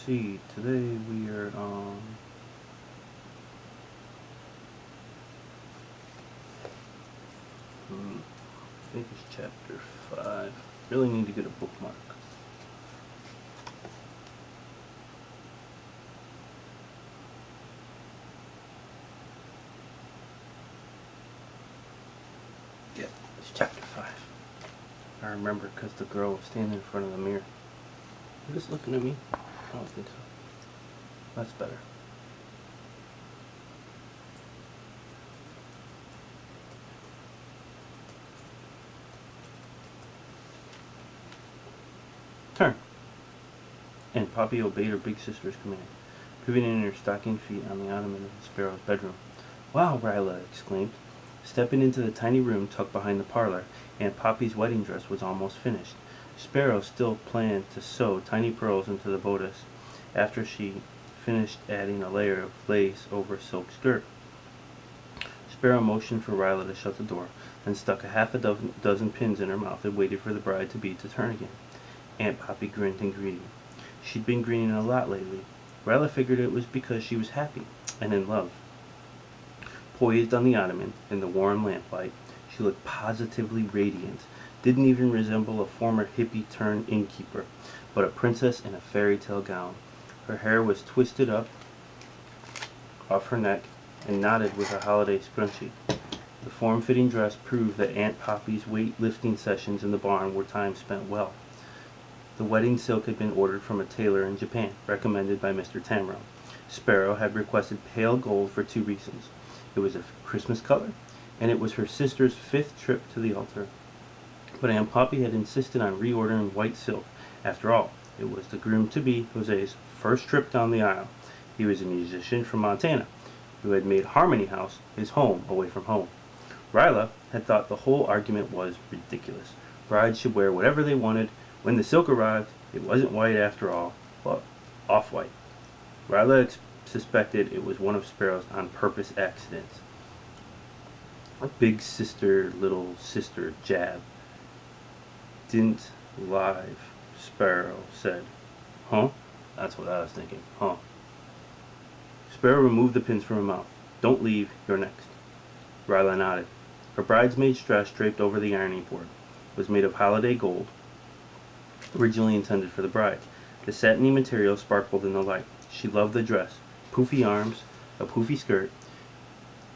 see. Today we are on I think it's chapter 5. Really need to get a bookmark. Yeah, it's chapter 5. I remember because the girl was standing in front of the mirror. You just looking at me? I don't think so. That's better. Turn. And Poppy obeyed her big sister's command, pivoting her stocking feet on the ottoman of the Sparrow's bedroom. "Wow!" Ryla exclaimed. Stepping into the tiny room tucked behind the parlor, Aunt Poppy's wedding dress was almost finished. Sparrow still planned to sew tiny pearls into the bodice after she finished adding a layer of lace over a silk skirt. Sparrow motioned for Ryla to shut the door, then stuck a half a dozen pins in her mouth and waited for the bride-to-be to turn again. Aunt Poppy grinned in greeting. She'd been grinning a lot lately. Ryla figured it was because she was happy and in love. Poised on the ottoman in the warm lamplight, she looked positively radiant. Didn't even resemble a former hippie-turned-innkeeper, but a princess in a fairy tale gown. Her hair was twisted up off her neck and knotted with a holiday scrunchie. The form-fitting dress proved that Aunt Poppy's weight-lifting sessions in the barn were time spent well. The wedding silk had been ordered from a tailor in Japan, recommended by Mr. Tamro. Sparrow had requested pale gold for 2 reasons. It was a Christmas color, and it was her sister's 5th trip to the altar. But Aunt Poppy had insisted on reordering white silk. After all, it was the groom-to-be, Jose's, first trip down the aisle. He was a musician from Montana, who had made Harmony House his home away from home. Ryla had thought the whole argument was ridiculous. Brides should wear whatever they wanted. When the silk arrived, it wasn't white after all, but off-white. Ryla suspected it was one of Sparrow's on-purpose accidents. A big sister, little sister jab. Didn't live, Sparrow said. Huh? That's what I was thinking. Huh? Sparrow removed the pins from her mouth. Don't leave, you're next. Ryla nodded. Her bridesmaid's dress draped over the ironing board was made of holiday gold, originally intended for the bride. The satiny material sparkled in the light. She loved the dress. Poofy arms, a poofy skirt.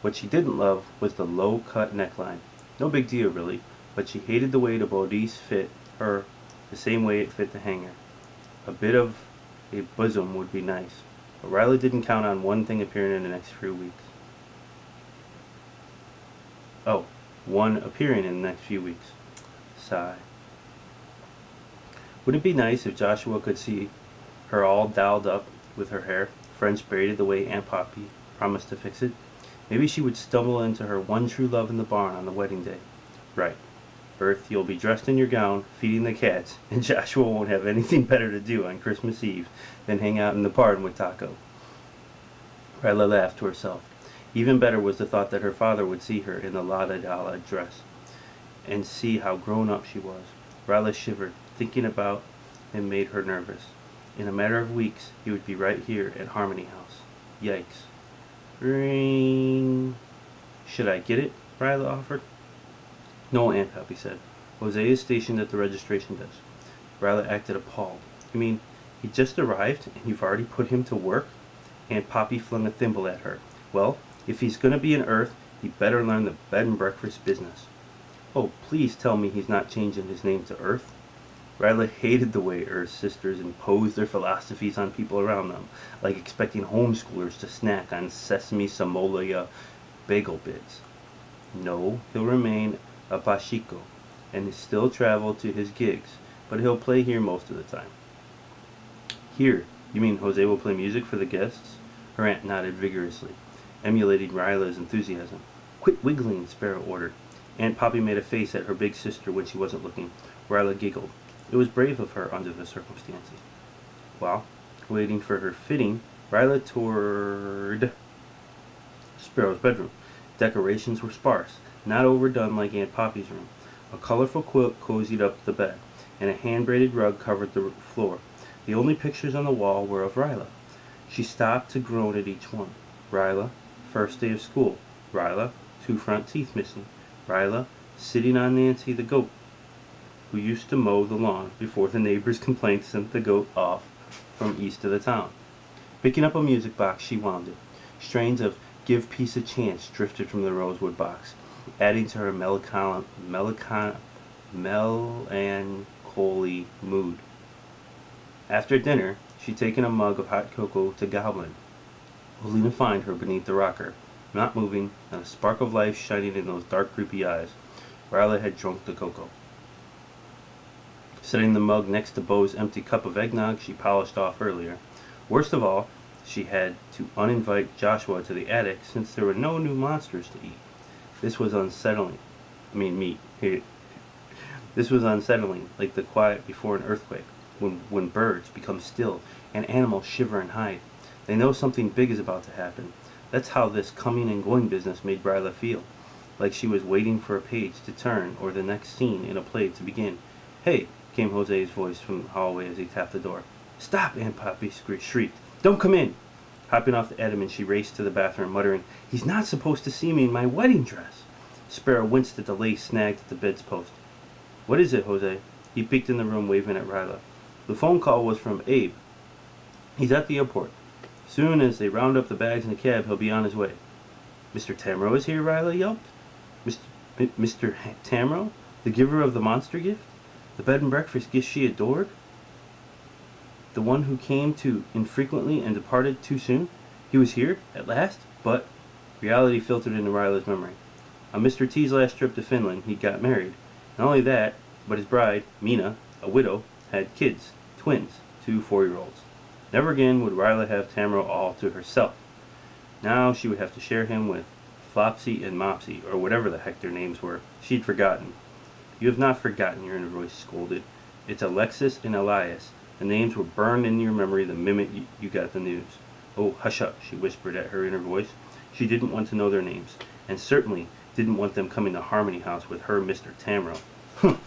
What she didn't love was the low-cut neckline. No big deal, really, but she hated the way the bodice fit her the same way it fit the hanger. A bit of a bosom would be nice, but Ryla didn't count on one thing appearing in the next few weeks. Oh, one appearing in the next few weeks. Sigh. Wouldn't it be nice if Joshua could see her all dolled up with her hair, French braided the way Aunt Poppy promised to fix it? Maybe she would stumble into her one true love in the barn on the wedding day. Right. Earth, you'll be dressed in your gown, feeding the cats, and Joshua won't have anything better to do on Christmas Eve than hang out in the barn with Taco. Ryla laughed to herself. Even better was the thought that her father would see her in the la-da-da-la dress and see how grown up she was. Ryla shivered. Thinking about him made her nervous. In a matter of weeks, he would be right here at Harmony House. Yikes. Ring. Should I get it? Ryla offered. No, Aunt Poppy said. Jose is stationed at the registration desk. Ryla acted appalled. You mean, he just arrived and you've already put him to work? Aunt Poppy flung a thimble at her. Well, if he's going to be an Earth, he better learn the bed and breakfast business. Oh, please tell me he's not changing his name to Earth. Ryla hated the way Earth sisters imposed their philosophies on people around them, like expecting homeschoolers to snack on sesame samolia bagel bits. No, he'll remain a Pachico, and still travel to his gigs, but he'll play here most of the time. Here? You mean Jose will play music for the guests? Her aunt nodded vigorously, emulating Ryla's enthusiasm. Quit wiggling, Sparrow ordered. Aunt Poppy made a face at her big sister when she wasn't looking. Ryla giggled. It was brave of her under the circumstances. While waiting for her fitting, Ryla toured Sparrow's bedroom. Decorations were sparse, not overdone like Aunt Poppy's room. A colorful quilt cozied up the bed, and a hand-braided rug covered the floor. The only pictures on the wall were of Ryla. She stopped to groan at each one. Ryla, first day of school. Ryla, 2 front teeth missing. Ryla, sitting on Nancy the goat, who used to mow the lawn before the neighbor's complaint sent the goat off from east of the town. Picking up a music box, she wound it. Strains of Give Peace a Chance drifted from the rosewood box, adding to her melancholy mood. After dinner, she'd taken a mug of hot cocoa to Goblin, only to find her beneath the rocker, not moving, not a spark of life shining in those dark, creepy eyes. Ryla had drunk the cocoa. Setting the mug next to Bo's empty cup of eggnog she polished off earlier. Worst of all, she had to uninvite Joshua to the attic since there were no new monsters to eat. This was unsettling. Meat. This was unsettling, like the quiet before an earthquake, when birds become still and animals shiver and hide. They know something big is about to happen. That's how this coming and going business made Ryla feel, like she was waiting for a page to turn or the next scene in a play to begin. "Hey," came Jose's voice from the hallway as he tapped the door. "Stop!" Aunt Poppy shrieked. "Don't come in!" Hopping off the ottoman, she raced to the bathroom, muttering, "He's not supposed to see me in my wedding dress." Sparrow winced at the lace snagged at the bed's post. "What is it, Jose?" He peeked in the room, waving at Ryla. "The phone call was from Abe. He's at the airport. Soon as they round up the bags in the cab, he'll be on his way." "Mr. Tamro is here?" Ryla yelped. Mr. Tamro? The giver of the monster gift? The bed and breakfast gift she adored? The one who came too infrequently and departed too soon? He was here, at last? But reality filtered into Ryla's memory. On Mr. T's last trip to Finland, he got married. Not only that, but his bride, Mina, a widow, had kids, twins, 2 4-year-olds. Never again would Ryla have Tamro all to herself. Now she would have to share him with Flopsy and Mopsy, or whatever the heck their names were. She'd forgotten. "You have not forgotten," your inner voice scolded. "It's Alexis and Elias. The names were burned into your memory the minute you got the news." "Oh, hush up," she whispered at her inner voice. She didn't want to know their names, and certainly didn't want them coming to Harmony House with her Mr. Tamro. "Humph!"